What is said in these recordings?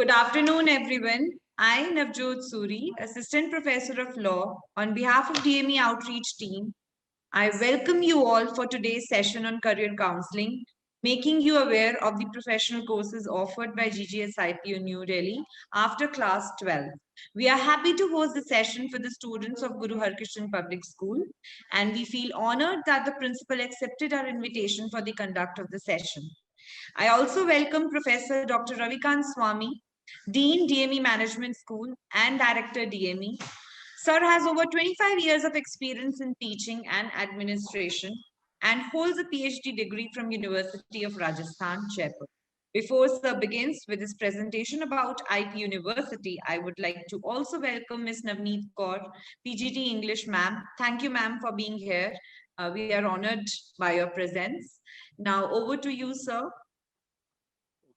Good afternoon, everyone. I, Navjot Suri, Assistant Professor of Law, on behalf of DME Outreach Team, I welcome you all for today's session on career counseling, making you aware of the professional courses offered by GGSIPU New Delhi after class 12. We are happy to host the session for the students of Guru Harkishan Public School, and we feel honored that the principal accepted our invitation for the conduct of the session. I also welcome Professor Dr. Ravikant Swami, Dean DME Management School and Director DME. Sir has over 25 years of experience in teaching and administration and holds a PhD degree from University of Rajasthan, Jaipur. Before Sir begins with his presentation about IP University, I would like to also welcome Ms. Navneet Kaur, PGT English ma'am. Thank you ma'am for being here. We are honored by your presence. Now over to you, sir.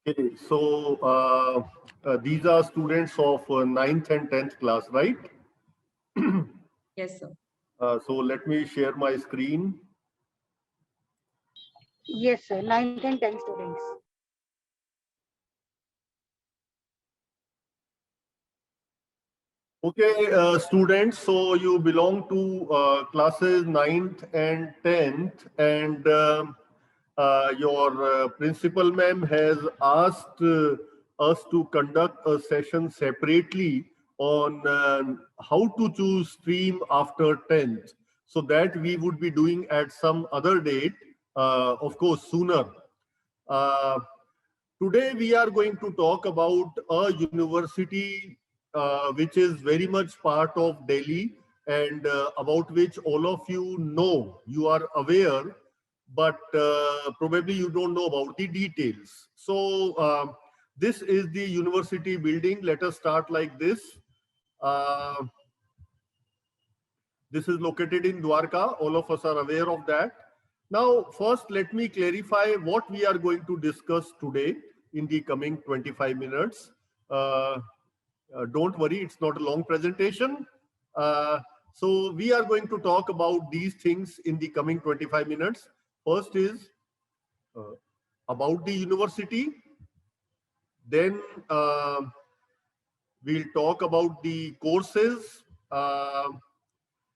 Okay, so these are students of 9th and 10th class, right? Yes, sir. So let me share my screen. Yes, sir. 9th and 10th students. Okay, students, so you belong to classes 9th and 10th, and your principal ma'am has asked us to conduct a session separately on how to choose stream after 10th, so that we would be doing at some other date, of course, sooner. Uh, Today we are going to talk about a university which is very much part of Delhi, and about which all of you know, you are aware, but probably you don't know about the details. So this is the university building. Let us start like this. Uh, this is located in Dwarka. All of us are aware of that. Now, first, let me clarify what we are going to discuss today in the coming 25 minutes. Don't worry, it's not a long presentation. So we are going to talk about these things in the coming 25 minutes. First is about the university. Then we'll talk about the courses.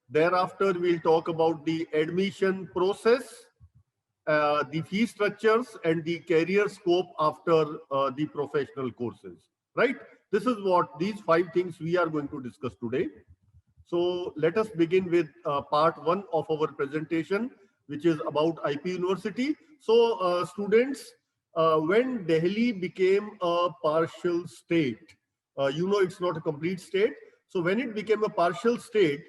Thereafter, we'll talk about the admission process, the fee structures, and the career scope after the professional courses, right? This is what these 5 things we are going to discuss today. So let us begin with part 1 of our presentation, which is about IP University. So students, when Delhi became a partial state, it's not a complete state. So when it became a partial state,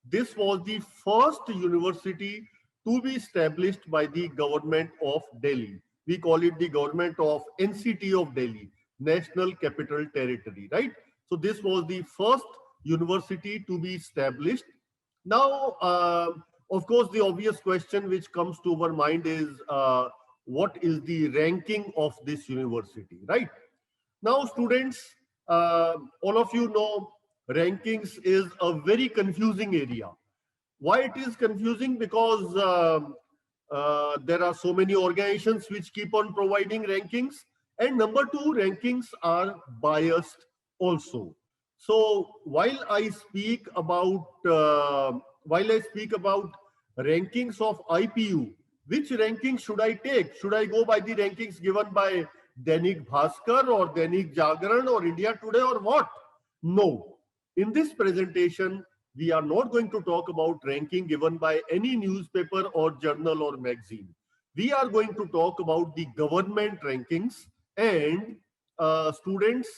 this was the first university to be established by the government of Delhi. We call it the government of NCT of Delhi, National Capital Territory, right? So this was the first university to be established. Now, of course, the obvious question which comes to our mind is what is the ranking of this university, right? Now, students, all of you know rankings is a very confusing area. Why it is confusing? Because there are so many organizations which keep on providing rankings, and number 2, rankings are biased also. So while I speak about rankings of IPU, which ranking should I take? Should I go by the rankings given by Dainik Bhaskar or Dainik Jagran or India Today or what? No. In this presentation, we are not going to talk about ranking given by any newspaper or journal or magazine. We are going to talk about the government rankings, and students,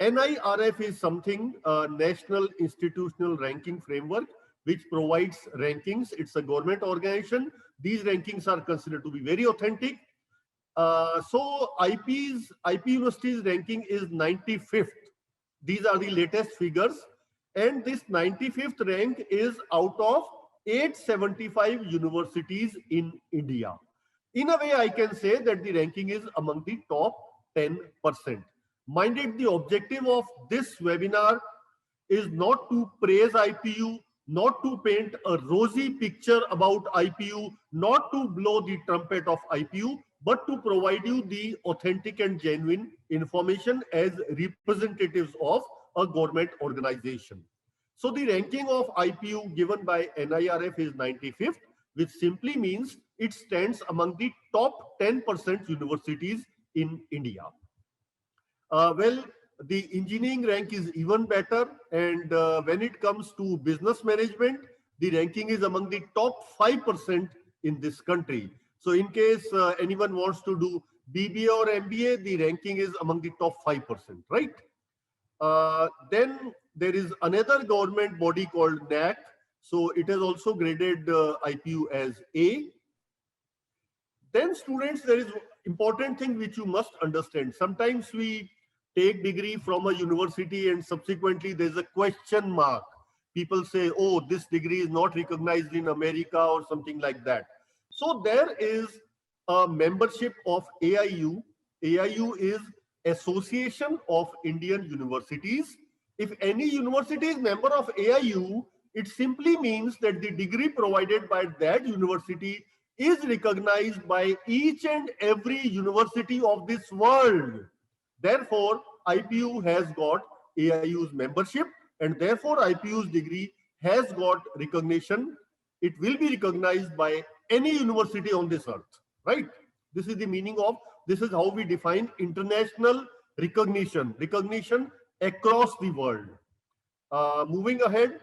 NIRF is something, National Institutional Ranking Framework, which provides rankings. It's a government organization. These rankings are considered to be very authentic. So IP University's ranking is 95th. These are the latest figures. And this 95th rank is out of 875 universities in India. In a way, I can say that the ranking is among the top 10%. Minded, the objective of this webinar is not to praise IPU, not to paint a rosy picture about IPU, not to blow the trumpet of IPU, but to provide you the authentic and genuine information as representatives of a government organization. So the ranking of IPU given by NIRF is 95th, which simply means it stands among the top 10% universities in India. Well, the engineering rank is even better, and when it comes to business management, the ranking is among the top 5% in this country. So in case anyone wants to do BBA or MBA, the ranking is among the top 5%, right? Then there is another government body called NAC. So it has also graded IPU as A. Then students, there is important thing which you must understand. Sometimes we take degree from a university and subsequently there's a question mark. People say, oh, this degree is not recognized in America or something like that. So there is a membership of AIU. AIU is Association of Indian Universities. If any university is member of AIU, it simply means that the degree provided by that university is recognized by each and every university of this world. Therefore, IPU has got AIU's membership, and therefore IPU's degree has got recognition. It will be recognized by any university on this earth, right? This is the meaning of, this is how we define international recognition, recognition across the world. Moving ahead,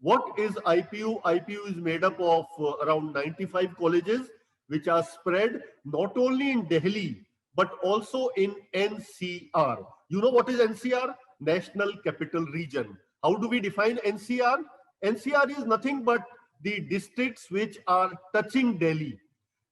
what is IPU? IPU is made up of around 95 colleges, which are spread not only in Delhi, but also in NCR. You know what is NCR? National Capital Region. How do we define NCR? NCR is nothing but the districts which are touching Delhi.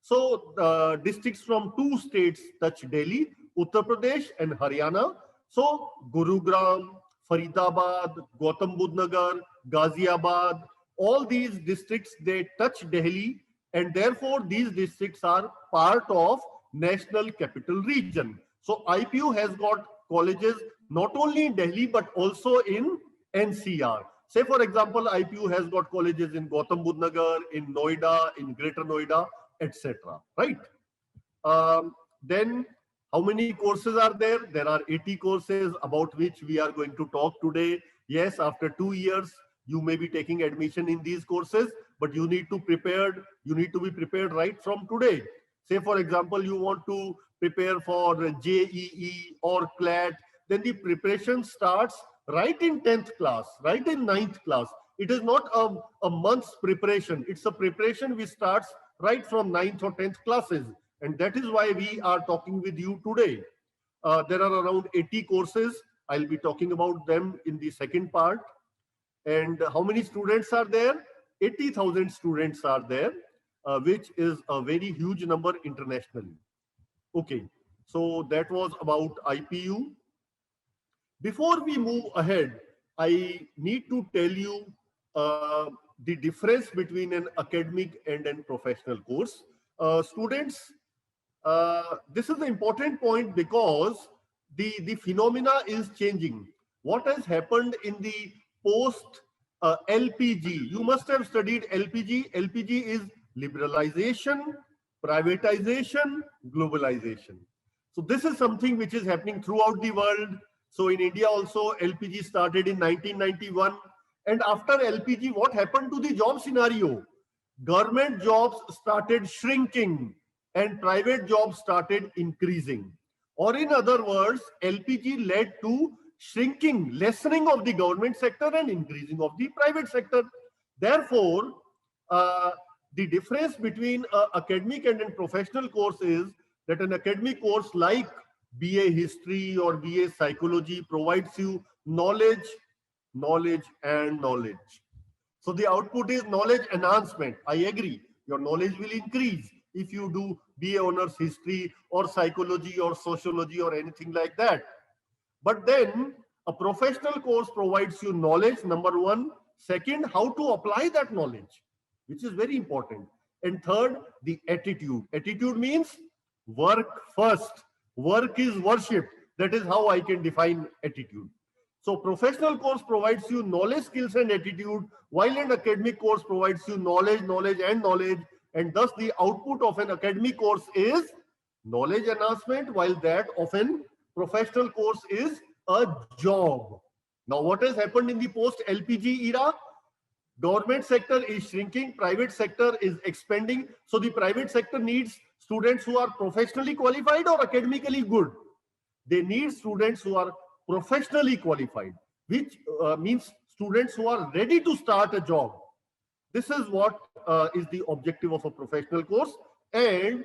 So districts from two states touch Delhi, Uttar Pradesh and Haryana. So Gurugram, Faridabad, Gautam Budh Nagar, Ghaziabad, all these districts, they touch Delhi, and therefore these districts are part of National Capital Region. So IPU has got colleges not only in Delhi but also in NCR. Say for example, IPU has got colleges in Gautam Budh Nagar, in Noida, in Greater Noida, etc. Right? Then how many courses are there? There are 80 courses about which we are going to talk today. Yes, after 2 years, you may be taking admission in these courses, but you need to be prepared right from today. Say for example, you want to prepare for JEE or CLAT, then the preparation starts right in 10th class, right in 9th class. It is not a month's preparation. It's a preparation which starts right from 9th or 10th classes. And that is why we are talking with you today. There are around 80 courses. I'll be talking about them in the second part. And how many students are there? 80,000 students are there, which is a very huge number internationally. Okay, so that was about IPU. Before we move ahead, I need to tell you the difference between an academic and a professional course. Students, this is an important point because the phenomena is changing. What has happened in the post LPG? You must have studied LPG. LPG is liberalization, privatization, globalization. So this is something which is happening throughout the world. So in India also, LPG started in 1991. And after LPG, what happened to the job scenario? Government jobs started shrinking and private jobs started increasing. Or in other words, LPG led to shrinking, lessening of the government sector and increasing of the private sector. Therefore, the difference between an academic and a professional course is that an academic course like BA History or BA Psychology provides you knowledge, knowledge and knowledge. So the output is knowledge enhancement. I agree. Your knowledge will increase if you do BA Honors History or Psychology or Sociology or anything like that. But then a professional course provides you knowledge, number one. Second, how to apply that knowledge, which is very important. And third, the attitude. Attitude means work first. Work is worship. That is how I can define attitude. So professional course provides you knowledge, skills and attitude, while an academic course provides you knowledge, knowledge and knowledge. And thus the output of an academic course is knowledge enhancement, while that of an professional course is a job. Now, what has happened in the post-LPG era? Government sector is shrinking, private sector is expanding. So the private sector needs students who are professionally qualified or academically good. They need students who are professionally qualified, which means students who are ready to start a job. This is what is the objective of a professional course. And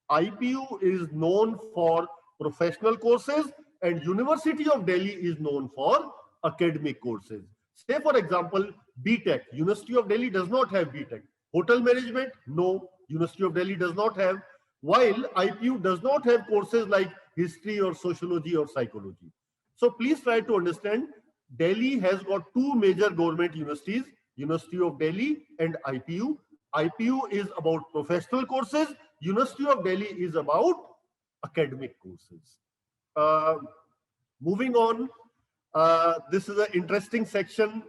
IPU is known for professional courses and University of Delhi is known for academic courses. Say for example, BTech, University of Delhi does not have BTech. Hotel management, no, University of Delhi does not have, while IPU does not have courses like history or sociology or psychology. So please try to understand, Delhi has got two major government universities, University of Delhi and IPU. IPU is about professional courses, University of Delhi is about academic courses. Moving on, this is an interesting section.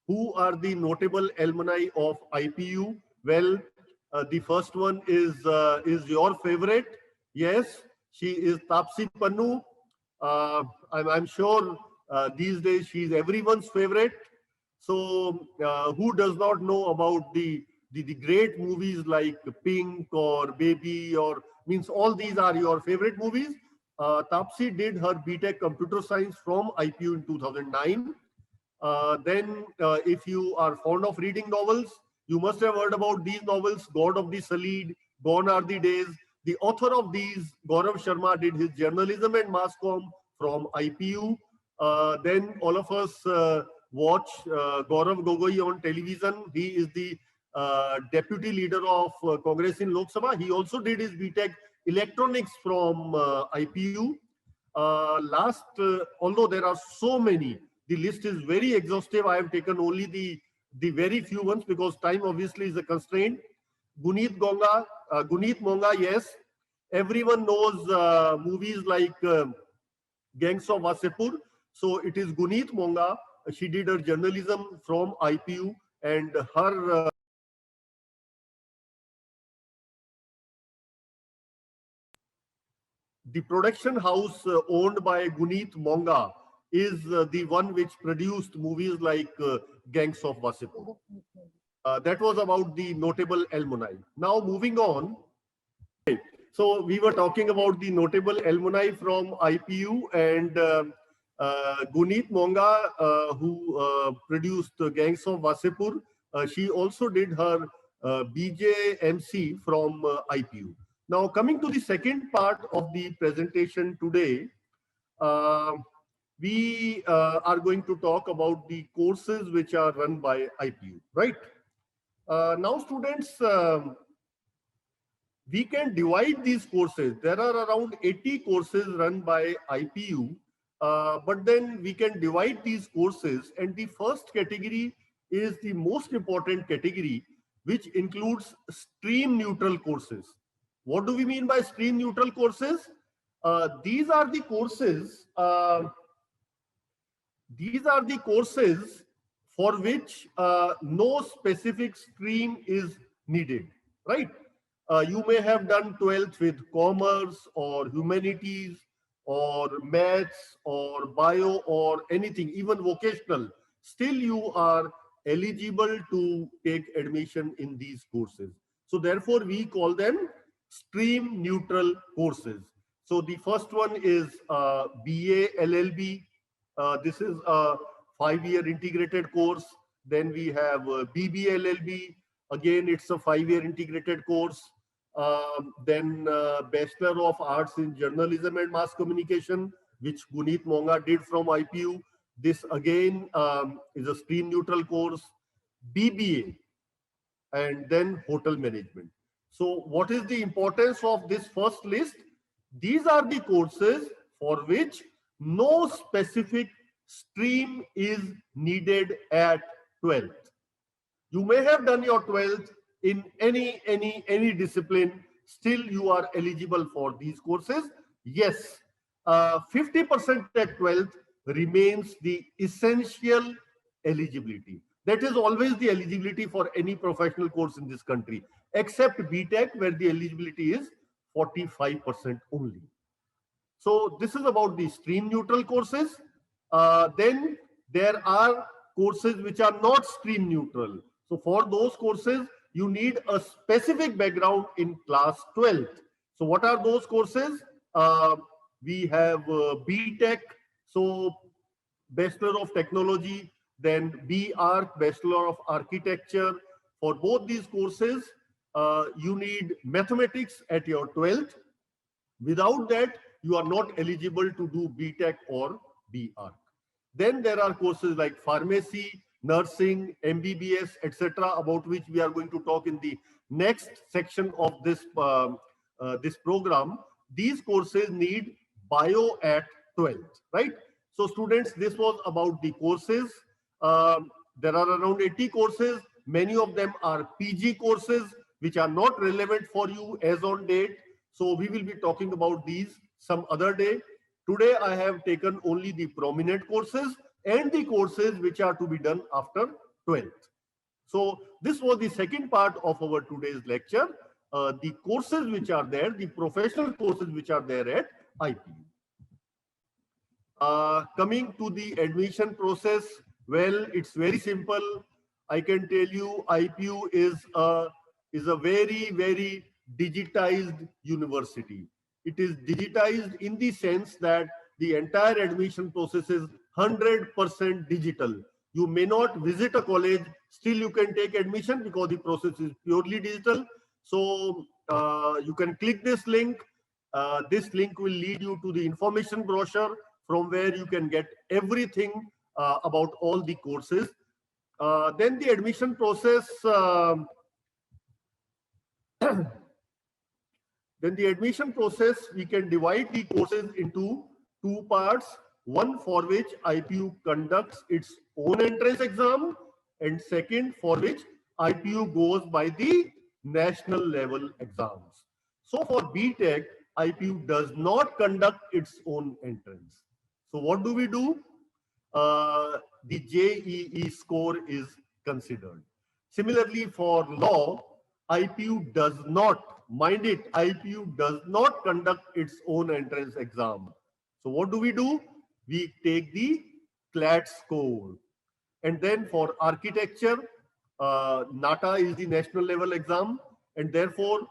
Who are the notable alumni of IPU? Well, the first one is your favorite. Yes, she is Tapsi Pannu. I'm sure these days she's everyone's favorite. So who does not know about the great movies like Pink or Baby, or means all these are your favorite movies? Tapsi did her BTech Computer Science from IPU in 2009. Then if you are fond of reading novels, you must have heard about these novels, God of the Salid, Gone Are the Days. The author of these, Gaurav Sharma, did his journalism and mass comm from IPU. Then all of us watch Gaurav Gogoi on television. He is the deputy leader of Congress in Lok Sabha. He also did his BTech electronics from IPU. Although there are so many, the list is very exhaustive. I have taken only the very few ones because time obviously is a constraint. Guneet Monga, yes. Everyone knows movies like Gangs of Wasseypur. So it is Guneet Monga. She did her journalism from IPU, and her the production house owned by Guneet Monga is the one which produced movies like Gangs of Wasseypur. That was about the notable alumni. Now moving on. So we were talking about the notable alumni from IPU, and Guneet Monga, who produced Gangs of Wasseypur, she also did her BJMC from IPU. Now coming to the second part of the presentation today, we are going to talk about the courses which are run by IPU, right? Now students, we can divide these courses. There are around 80 courses run by IPU, but then we can divide these courses, and the first category is the most important category, which includes stream neutral courses. What do we mean by stream neutral courses? These are the courses for which no specific stream is needed, right? You may have done 12th with commerce or humanities or maths or bio or anything, even vocational. Still you are eligible to take admission in these courses. So therefore we call them stream neutral courses. So the first one is BA LLB. This is a 5-year integrated course. Then we have BB LLB. Again, it's a 5-year integrated course. Then Bachelor of Arts in Journalism and Mass Communication, which Guneet Monga did from IPU. This again is a stream neutral course. BBA, and then Hotel Management. So what is the importance of this first list? These are the courses for which no specific stream is needed at 12th. You may have done your 12th in any discipline, still you are eligible for these courses. Yes, 50% at 12th remains the essential eligibility. That is always the eligibility for any professional course in this country, except BTech, where the eligibility is 45% only. So this is about the stream neutral courses. Then there are courses which are not stream neutral. So for those courses, you need a specific background in class 12th. So what are those courses? We have BTech, so Bachelor of Technology, then BArch, Bachelor of Architecture. For both these courses, you need mathematics at your 12th. Without that, you are not eligible to do BTech or BArch. Then there are courses like pharmacy, nursing, MBBS, etc., about which we are going to talk in the next section of this program. These courses need bio at 12th, right? So students, this was about the courses. There are around 80 courses. Many of them are PG courses, which are not relevant for you as on date. So we will be talking about these some other day. Today, I have taken only the prominent courses and the courses which are to be done after 12th. So this was the second part of our today's lecture. The courses which are there, the professional courses which are there at IPU. Coming to the admission process, well, it's very simple. I can tell you IPU is a very, very digitized university. It is digitized in the sense that the entire admission process is 100% digital. You may not visit a college, still you can take admission because the process is purely digital. So you can click this link. This link will lead you to the information brochure from where you can get everything about all the courses. Then the admission process, we can divide the courses into two parts. One for which IPU conducts its own entrance exam, and second for which IPU goes by the national level exams. So for BTech, IPU does not conduct its own entrance. So what do we do? The JEE score is considered. Similarly, for law, IPU does not, mind it, IPU does not conduct its own entrance exam. So what do? We take the CLAT score. And then for architecture, NATA is the national level exam. And therefore,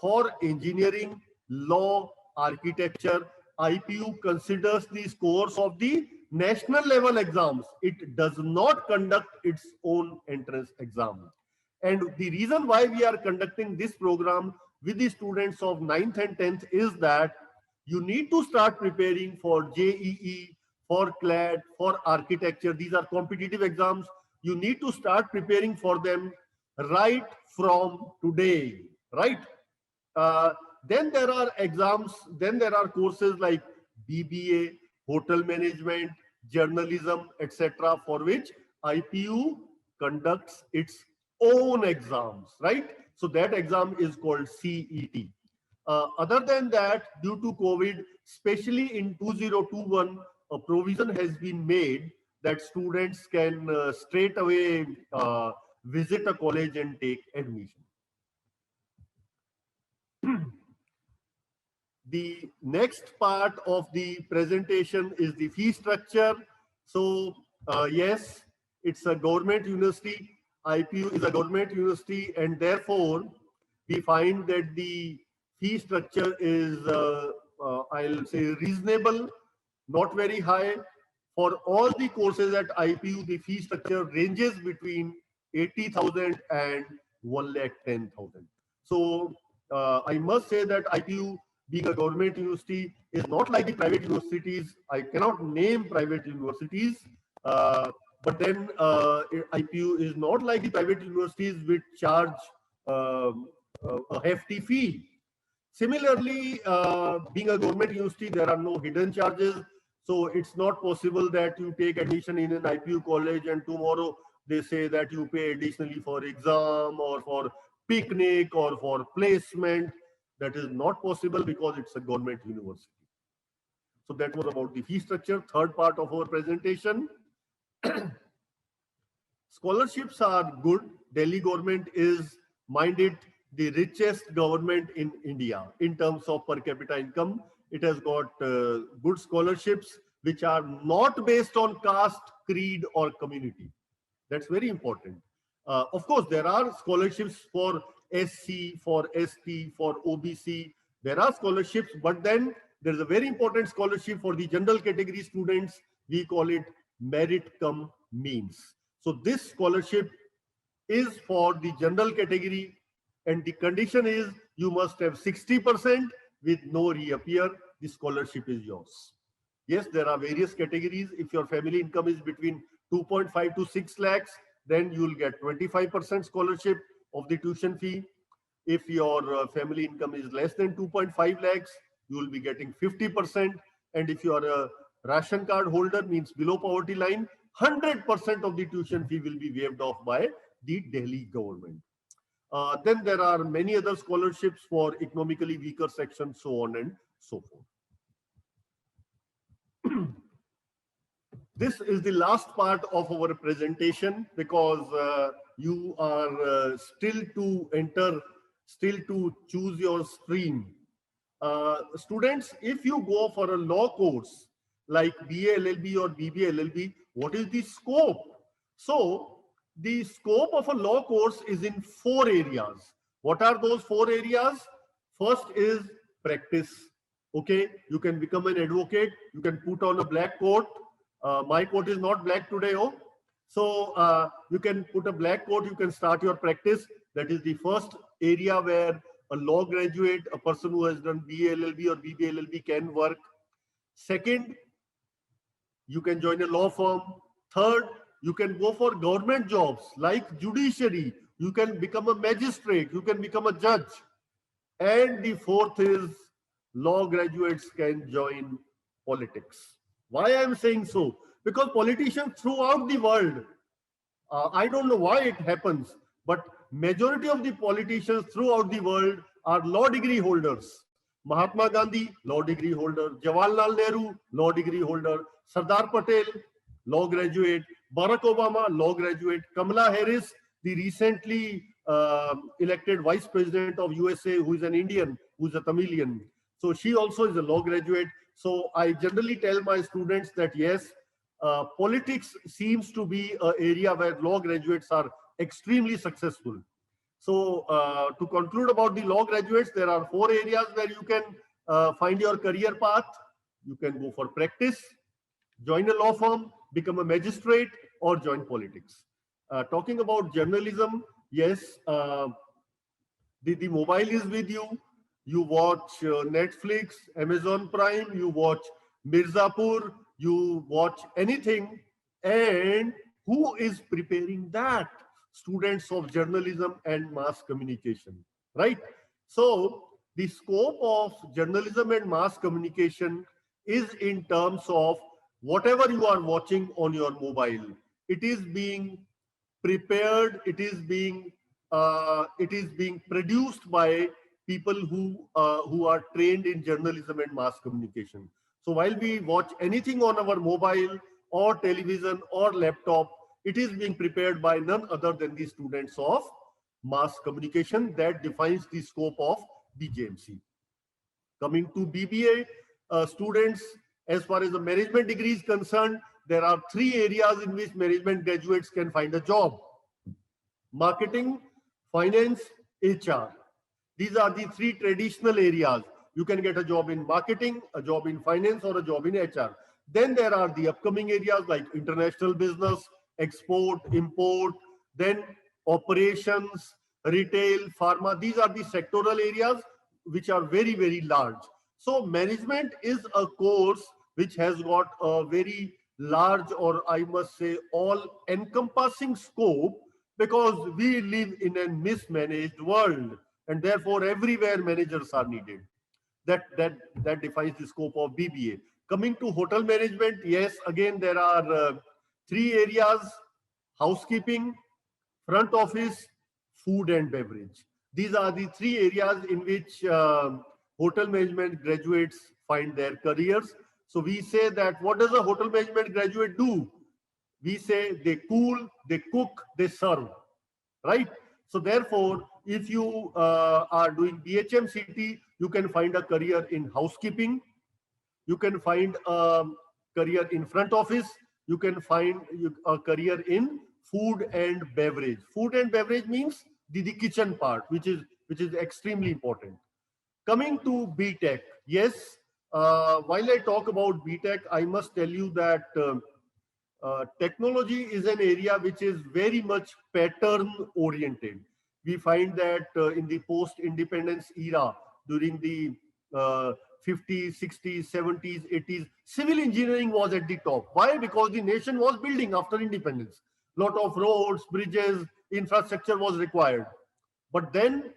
for engineering, law, architecture, IPU considers the scores of the national level exams. It does not conduct its own entrance exam. And the reason why we are conducting this program with the students of 9th and 10th is that you need to start preparing for JEE, for CLAT, for architecture. These are competitive exams. You need to start preparing for them right from today, right? Then there are exams, then there are courses like BBA, hotel management, journalism, etc., for which IPU conducts its own exams, right? So that exam is called CET. Other than that, due to COVID, especially in 2021, a provision has been made that students can straight away visit a college and take admission. The next part of the presentation is the fee structure. So yes, it's a government university. IPU is a government university, and therefore we find that the fee structure is, I'll say, reasonable, not very high. For all the courses at IPU, the fee structure ranges between 80,000 and 1,10,000. So I must say that IPU, being a government university, is not like the private universities. I cannot name private universities, but then IPU is not like the private universities which charge a hefty fee. Similarly, being a government university, there are no hidden charges. So it's not possible that you take admission in an IPU college and tomorrow they say that you pay additionally for exam or for picnic or for placement. That is not possible because it's a government university. So that was about the fee structure. Third part of our presentation. Scholarships are good. Delhi government is minded the richest government in India in terms of per capita income. It has got good scholarships which are not based on caste, creed, or community. That's very important. Of course, there are scholarships for SC, for ST, for OBC. There are scholarships, but then there's a very important scholarship for the general category students. We call it merit cum means. So this scholarship is for the general category, and the condition is you must have 60% with no reappear. The scholarship is yours. Yes, there are various categories. If your family income is between 2.5 to 6 lakhs, then you will get 25% scholarship of the tuition fee. If your family income is less than 2.5 lakhs, you will be getting 50%. And if you are a ration card holder, means below poverty line, 100% of the tuition fee will be waived off by the Delhi government. Then there are many other scholarships for economically weaker sections, so on and so forth. This is the last part of our presentation because you are still to choose your stream. Students, if you go for a law course like BA LLB or BBA LLB, what is the scope? So the scope of a law course is in 4 areas. What are those 4 areas? First is practice. Okay, you can become an advocate. You can put on a black coat. My coat is not black today. Oh, so you can put a black coat. You can start your practice. That is the first area where a law graduate, a person who has done BA LLB or BBA LLB can work. Second, you can join a law firm. Third, you can go for government jobs like judiciary. You can become a magistrate. You can become a judge. And the fourth is law graduates can join politics. Why I am saying so? Because politicians throughout the world, I don't know why it happens, but majority of the politicians throughout the world are law degree holders. Mahatma Gandhi, law degree holder. Jawaharlal Nehru, law degree holder. Sardar Patel, law graduate. Barack Obama, law graduate. Kamala Harris, the recently elected vice president of USA, who is an Indian, who is a Tamilian. So she also is a law graduate. So I generally tell my students that yes, politics seems to be an area where law graduates are extremely successful. So to conclude about the law graduates, there are 4 areas where you can find your career path. You can go for practice, join a law firm, become a magistrate, or join politics. Talking about journalism, yes, the mobile is with you. You watch Netflix, Amazon Prime, you watch Mirzapur, you watch anything. And who is preparing that? Students of journalism and mass communication, right? So the scope of journalism and mass communication is in terms of whatever you are watching on your mobile. It is being prepared, it is being produced by people who are trained in journalism and mass communication. So while we watch anything on our mobile or television or laptop, it is being prepared by none other than the students of mass communication. That defines the scope of BJMC. Coming to BBA students, as far as the management degree is concerned, there are 3 areas in which management graduates can find a job: marketing, finance, HR. These are the 3 traditional areas. You can get a job in marketing, a job in finance, or a job in HR. Then there are the upcoming areas like international business, export, import, then operations, retail, pharma. These are the sectoral areas which are very, very large. So management is a course which has got a very large, or I must say all encompassing scope, because we live in a mismanaged world, and therefore everywhere managers are needed. That defines the scope of BBA. Coming to hotel management, yes, again there are 3 areas: housekeeping, front office, food and beverage. These are the 3 areas in which hotel management graduates find their careers. So we say that what does a hotel management graduate do? We say they cool, they cook, they serve, right? So therefore, if you are doing BHMCT, you can find a career in housekeeping. You can find a career in front office. You can find a career in food and beverage. Food and beverage means the kitchen part, which is extremely important. Coming to BTech, yes. While I talk about BTech, I must tell you that technology is an area which is very much pattern oriented. We find that in the post independence era, during the uh, 50s, 60s, 70s, 80s, civil engineering was at the top. Why? Because the nation was building after independence. Lot of roads, bridges, infrastructure was required. But then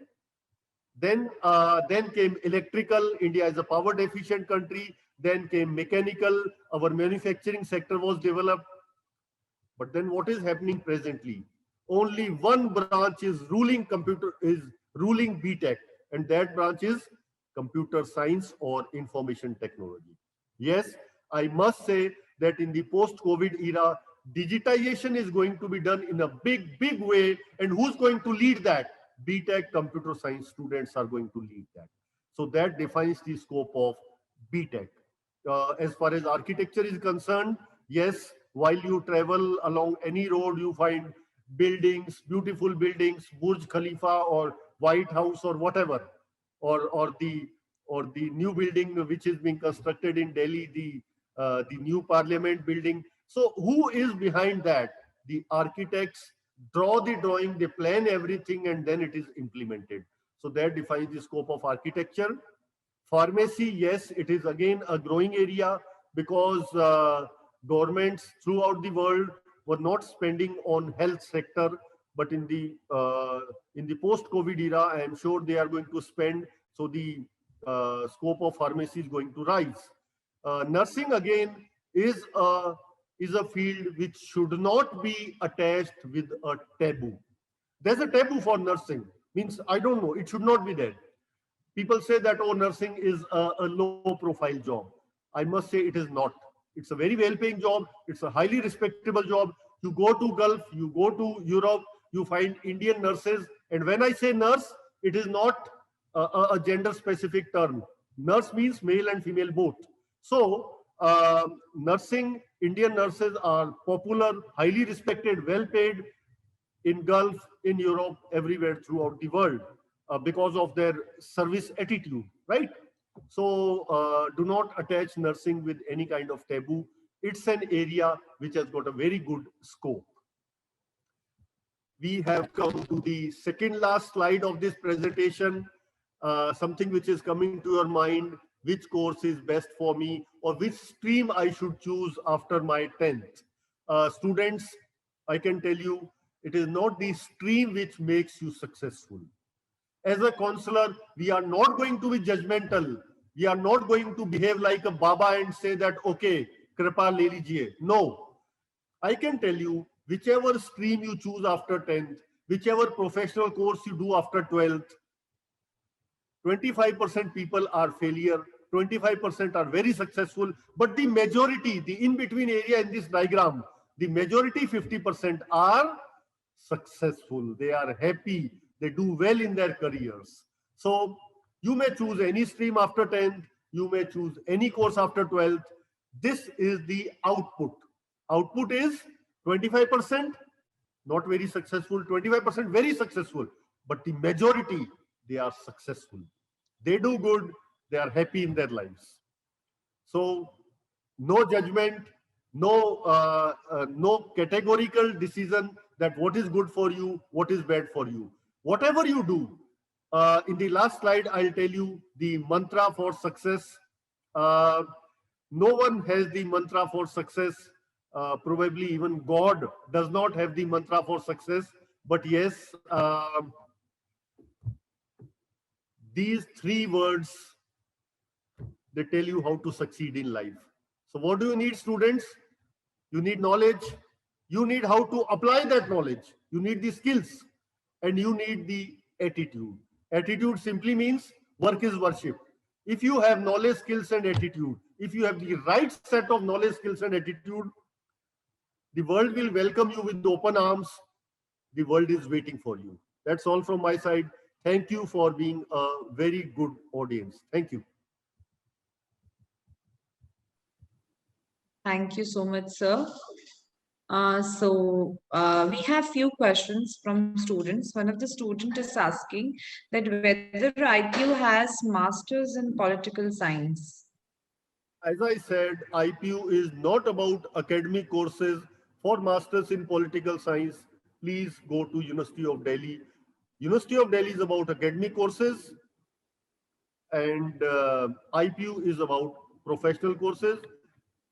came electrical. India is a power deficient country. Then came mechanical. Our manufacturing sector was developed. But then what is happening presently? Only one branch is ruling BTech, and that branch is computer science or information technology. Yes, I must say that in the post-COVID era, digitization is going to be done in a big way. And who's going to lead that? BTech computer science students are going to lead that. So that defines the scope of BTech. As far as architecture is concerned, yes, while you travel along any road, you find buildings, beautiful buildings, Burj Khalifa or White House or whatever, or the new building which is being constructed in Delhi, the new Parliament building. So who is behind that? The architects draw the drawing, they plan everything, and then it is implemented. So that defines the scope of architecture. Pharmacy, yes, it is again a growing area because governments throughout the world were not spending on health sector, but in the post-COVID era, I am sure they are going to spend. So the scope of pharmacy is going to rise. Nursing again is a field which should not be attached with a taboo. There's a taboo for nursing. Means I don't know. It should not be there. People say that, oh, nursing is a low profile job. I must say it is not. It's a very well paying job. It's a highly respectable job. You go to Gulf, you go to Europe, you find Indian nurses. And when I say nurse, it is not a gender specific term. Nurse means male and female both. So nursing, Indian nurses are popular, highly respected, well paid in Gulf, in Europe, everywhere throughout the world because of their service attitude, right? So do not attach nursing with any kind of taboo. It's an area which has got a very good scope. We have come to the second last slide of this presentation. Something which is coming to your mind, which course is best for me or which stream I should choose after my 10th. Students, I can tell you, it is not the stream which makes you successful. As a counselor, we are not going to be judgmental. We are not going to behave like a Baba and say that, okay, kripa le lijiye. No, I can tell you, whichever stream you choose after 10th, whichever professional course you do after 12th, 25% people are failure, 25% are very successful, but the majority, the in-between area in this diagram, the majority 50% are successful. They are happy. They do well in their careers. So you may choose any stream after 10th. You may choose any course after 12th. This is the output. Output is 25%, not very successful, 25% very successful, but the majority, they are successful. They do good. They are happy in their lives. So no judgment, no categorical decision that what is good for you, what is bad for you. Whatever you do, in the last slide, I'll tell you the mantra for success. No one has the mantra for success. Probably even God does not have the mantra for success. But yes, these three words, they tell you how to succeed in life. So what do you need, students? You need knowledge. You need how to apply that knowledge. You need the skills and you need the attitude. Attitude simply means work is worship. If you have knowledge, skills, and attitude, if you have the right set of knowledge, skills, and attitude, the world will welcome you with open arms. The world is waiting for you. That's all from my side. Thank you for being a very good audience. Thank you. Thank you so much, sir. We have few questions from students. One of the student is asking that whether IPU has masters in political science. As I said, IPU is not about academic courses. For masters in political science, please go to University of Delhi. University of Delhi is about academic courses, and IPU is about professional courses.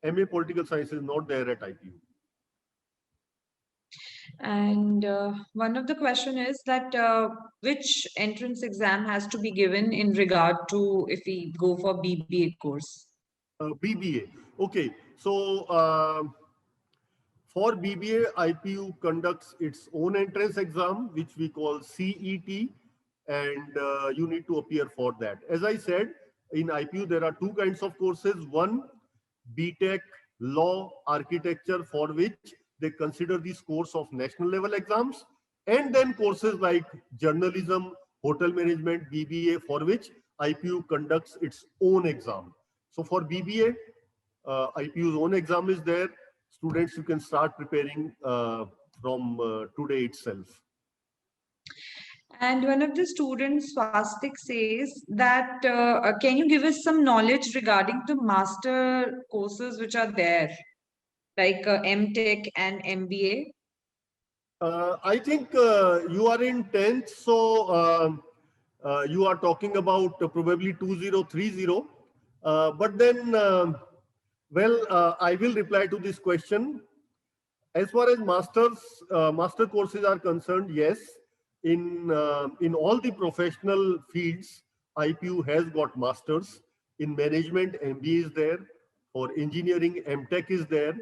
MA political science is not there at IPU. And one of the question is that which entrance exam has to be given in regard to if we go for BBA course? BBA. Okay. So for BBA, IPU conducts its own entrance exam, which we call CET, and you need to appear for that. As I said, in IPU, there are two kinds of courses. One, BTech, Law, Architecture, for which they consider the scores of national level exams, and then courses like Journalism, Hotel Management, BBA, for which IPU conducts its own exam. So for BBA, IPU's own exam is there. Students, you can start preparing from today itself. And one of the students, Swastik, says that can you give us some knowledge regarding the master courses which are there, like MTech and MBA? I think you are in 10th, so you are talking about probably 2030. But then, I will reply to this question. As far as master courses are concerned, yes, in all the professional fields, IPU has got masters. In management, MBA is there. For engineering, MTech is there.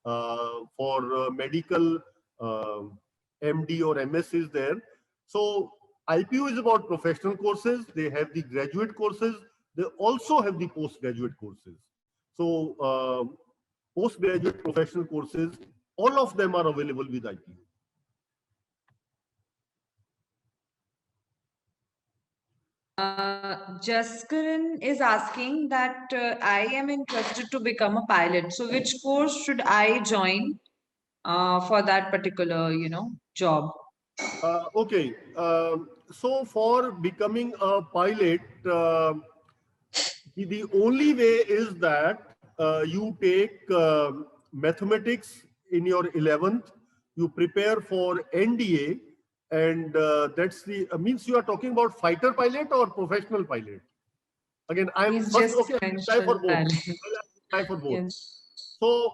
For medical, MD or MS is there. So IPU is about professional courses. They have the graduate courses. They also have the postgraduate courses. So postgraduate professional courses, all of them are available with IPU. Jaskaran is asking that I am interested to become a pilot. So which course should I join for that particular, job? Okay. So for becoming a pilot, the only way is that you take mathematics in your 11th, you prepare for NDA, and that's the means you are talking about fighter pilot or professional pilot. Again, I'm He's first just okay. I'll apply for mentioned both. pilot. I'll apply for both. Yes. So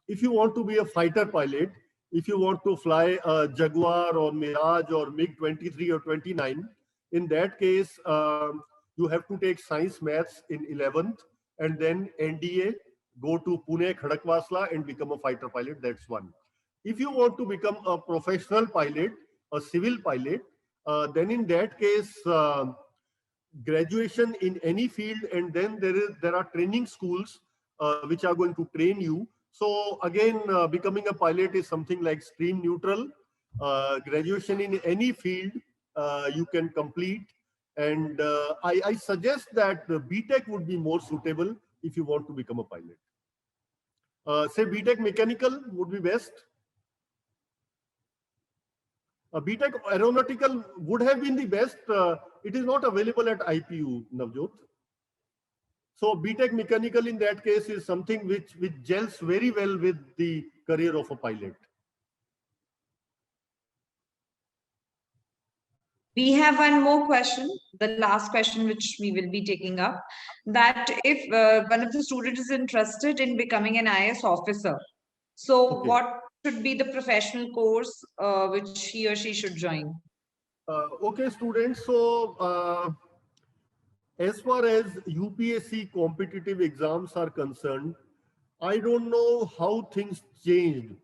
if you want to be a fighter pilot, if you want to fly a Jaguar or Mirage or MiG-23 or 29, in that case, you have to take science maths in 11th and then NDA, go to Pune, Khadakwasla and become a fighter pilot. That's one. If you want to become a professional pilot, a civil pilot, then in that case, graduation in any field, and then there are training schools which are going to train you. So again, becoming a pilot is something like stream neutral. Graduation in any field you can complete, and I suggest that the BTech would be more suitable if you want to become a pilot. Say BTech mechanical would be best. BTech aeronautical would have been the best. It is not available at IPU, Navjot. So BTech mechanical in that case is something which gels very well with the career of a pilot. We have one more question, the last question which we will be taking up, that if one of the students is interested in becoming an IAS officer, so Okay. what should be the professional course which he or she should join? Okay, students. So as far as UPSC competitive exams are concerned, I don't know how things changed.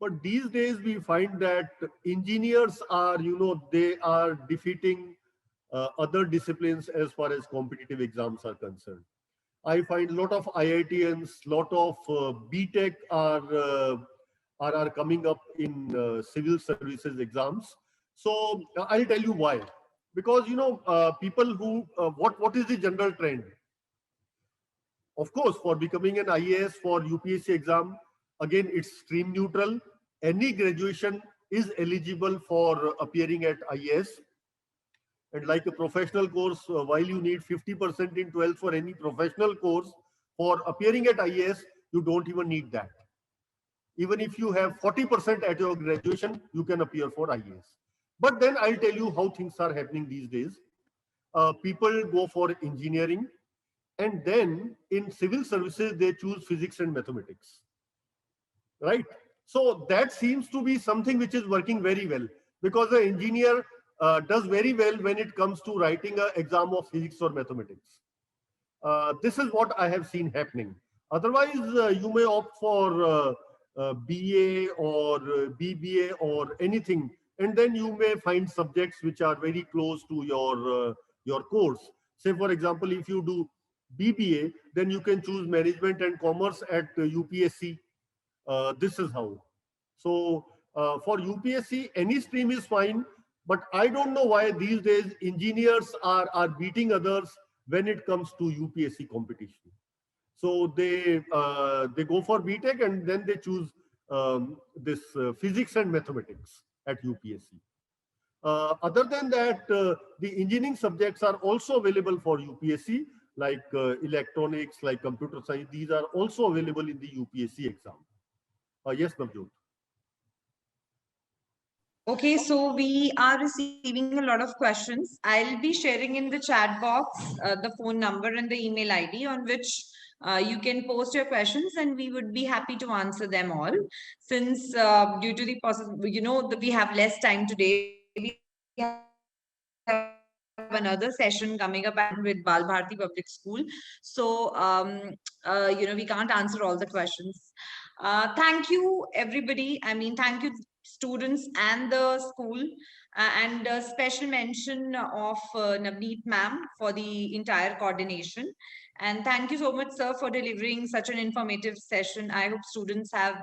But these days we find that engineers are, they are defeating other disciplines as far as competitive exams are concerned. I find a lot of IITians, lot of BTech are coming up in civil services exams. So I'll tell you why. Because people who what is the general trend? Of course, for becoming an IAS for UPSC exam, again it's stream neutral. Any graduation is eligible for appearing at IAS. And like a professional course, while you need 50% in 12th for any professional course, for appearing at IAS, you don't even need that. Even if you have 40% at your graduation, you can appear for IAS. But then I'll tell you how things are happening these days. People go for engineering, and then in civil services, they choose physics and mathematics, right? So that seems to be something which is working very well, because the engineer does very well when it comes to writing an exam of physics or mathematics. This is what I have seen happening. Otherwise, you may opt for BA or BBA or anything, and then you may find subjects which are very close to your course. Say, for example, if you do BBA, then you can choose management and commerce at UPSC. This is how. So for UPSC, any stream is fine, but I don't know why these days engineers are beating others when it comes to UPSC competition. So they go for BTech, and then they choose this physics and mathematics at UPSC. Other than that, the engineering subjects are also available for UPSC, like electronics, like computer science. These are also available in the UPSC exam. Yes, Navjot. Okay, so we are receiving a lot of questions. I'll be sharing in the chat box the phone number and the email ID on which you can post your questions, and we would be happy to answer them all. Since due to the we have less time today, we have another session coming up at 1 with Bal Bharati Public School. So we can't answer all the questions. Thank you, everybody. I mean, thank you, students and the school, and a special mention of Navneet ma'am for the entire coordination. And thank you so much, sir, for delivering such an informative session. I hope students have,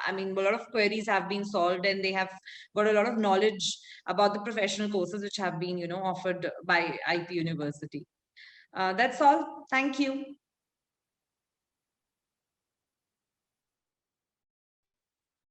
I mean, a lot of queries have been solved, and they have got a lot of knowledge about the professional courses which have been, offered by IP University. That's all. Thank you.